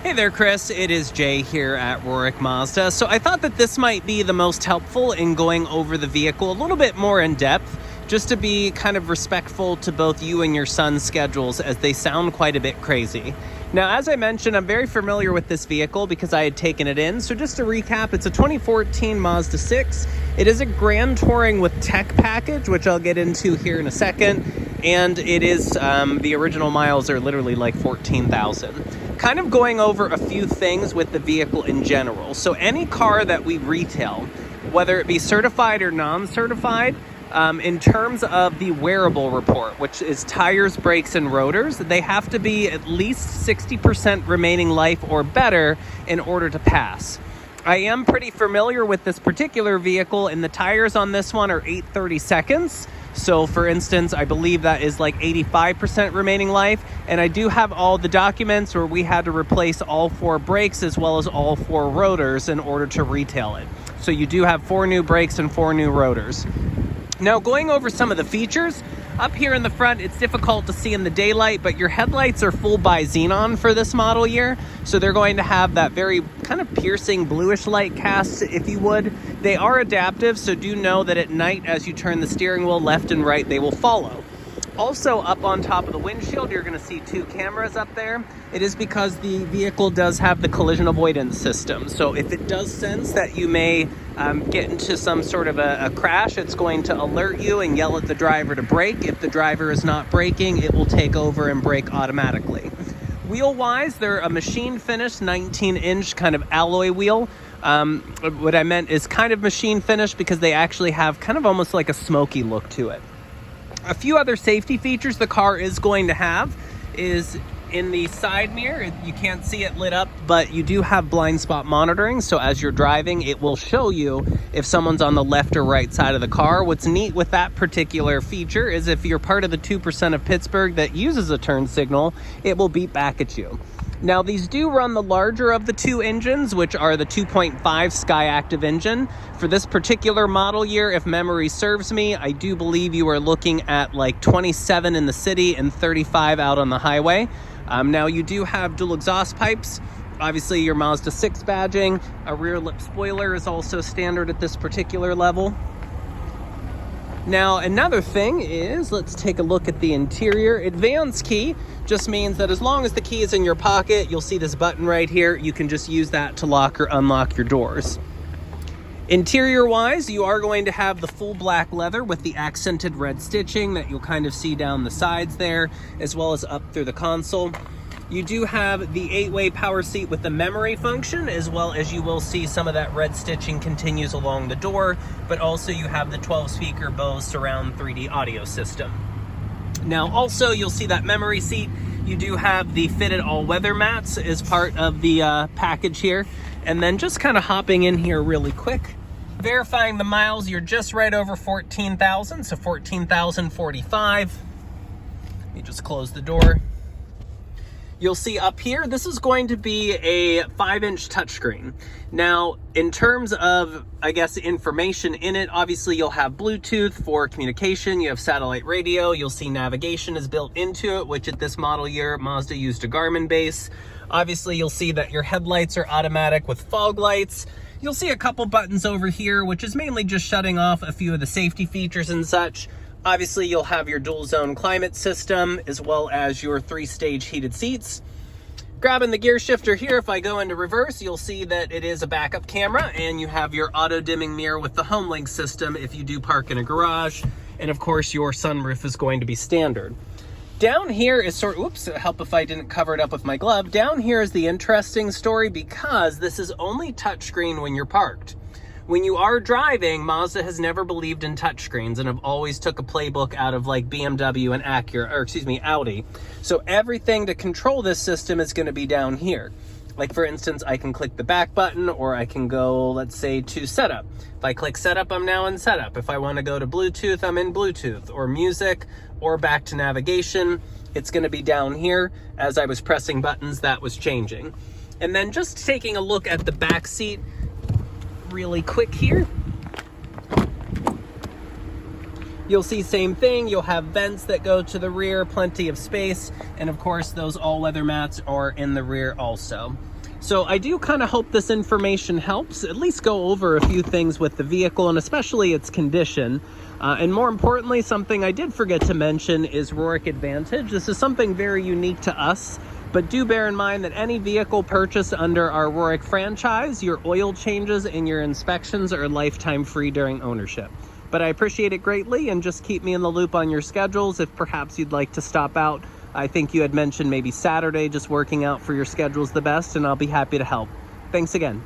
Hey there, Chris. It is Jay here at Rorick Mazda. So I thought that this might be the most helpful in going over the vehicle a little bit more in depth, just to be kind of respectful to both you and your son's schedules, as they sound quite a bit crazy. Now, as I mentioned, I'm very familiar with this vehicle because I had taken it in. So just to recap, it's a 2014 Mazda 6. It is a Grand Touring with Tech package, which I'll get into here in a second. And it is, the original miles are literally like 14,000. Kind of going over a few things with the vehicle in general. So any car that we retail, whether it be certified or non-certified, in terms of the wearable report, which is tires, brakes, and rotors, they have to be at least 60% remaining life or better in order to pass. I am pretty familiar with this particular vehicle, and the tires on this one are 8/32. So for instance, I believe that is like 85% remaining life. And I do have all the documents where we had to replace all 4 brakes as well as all 4 rotors in order to retail it. So you do have 4 new brakes and 4 new rotors. Now, going over some of the features, up here in the front, it's difficult to see in the daylight, but your headlights are full by xenon for this model year. So they're going to have that very kind of piercing bluish light cast, if you would. They are adaptive, so do know that at night, as you turn the steering wheel left and right, they will follow. Also, up on top of the windshield, you're going to see 2 cameras up there. It is because the vehicle does have the collision avoidance system. So if it does sense that you may get into some sort of a crash, it's going to alert you and yell at the driver to brake. If the driver is not braking, it will take over and brake automatically. Wheel-wise, they're a machine-finished 19-inch kind of alloy wheel. What I meant is kind of machine-finished because they actually have kind of almost like a smoky look to it. A few other safety features the car is going to have is in the side mirror. You can't see it lit up, but you do have blind spot monitoring. So as you're driving, it will show you if someone's on the left or right side of the car. What's neat with that particular feature is if you're part of the 2% of Pittsburgh that uses a turn signal, it will beep back at you. Now, these do run the larger of the 2 engines, which are the 2.5 Skyactiv engine. For this particular model year, if memory serves me, I do believe you are looking at like 27 in the city and 35 out on the highway. Now, you do have dual exhaust pipes. Obviously, your Mazda 6 badging. A rear lip spoiler is also standard at this particular level. Now, another thing is, let's take a look at the interior. Advance key just means that as long as the key is in your pocket, you'll see this button right here. You can just use that to lock or unlock your doors. Interior-wise, you are going to have the full black leather with the accented red stitching that you'll kind of see down the sides there, as well as up through the console. You do have the 8-way power seat with the memory function, as well as you will see some of that red stitching continues along the door, but also you have the 12-speaker Bose surround 3D audio system. Now, also, you'll see that memory seat. You do have the fitted all-weather mats as part of the package here. And then just kind of hopping in here really quick, verifying the miles, you're just right over 14,000, so 14,045. Let me just close the door. You'll see up here, this is going to be a 5-inch touchscreen. Now, in terms of, I guess, information in it, obviously you'll have Bluetooth for communication, you have satellite radio, you'll see navigation is built into it, which at this model year, Mazda used a Garmin base. Obviously, you'll see that your headlights are automatic with fog lights. You'll see a couple buttons over here, which is mainly just shutting off a few of the safety features and such. Obviously, you'll have your dual zone climate system as well as your 3-stage heated seats. Grabbing the gear shifter here, if I go into reverse, you'll see that it is a backup camera and you have your auto dimming mirror with the HomeLink system if you do park in a garage. And of course, your sunroof is going to be standard. Down here is oops, help if I didn't cover it up with my glove. Down here is the interesting story because this is only touchscreen when you're parked. When you are driving, Mazda has never believed in touchscreens and have always took a playbook out of like BMW and Audi. So everything to control this system is going to be down here. Like for instance, I can click the back button or I can go, let's say, to setup. If I click setup, I'm now in setup. If I want to go to Bluetooth, I'm in Bluetooth, or music, or back to navigation. It's going to be down here. As I was pressing buttons, that was changing. And then just taking a look at the back seat really quick here. you'll see same thing. You'll have vents that go to the rear, plenty of space, and of course those all-weather mats are in the rear also. So I do kind of hope this information helps at least go over a few things with the vehicle, and especially its condition. And more importantly, something I did forget to mention is Rorick Advantage. This is something very unique to us, but do bear in mind that any vehicle purchased under our Rorick franchise, your oil changes and your inspections are lifetime free during ownership. But I appreciate it greatly, and just keep me in the loop on your schedules if perhaps you'd like to stop out. I think you had mentioned maybe Saturday, just working out for your schedules the best, and I'll be happy to help. Thanks again.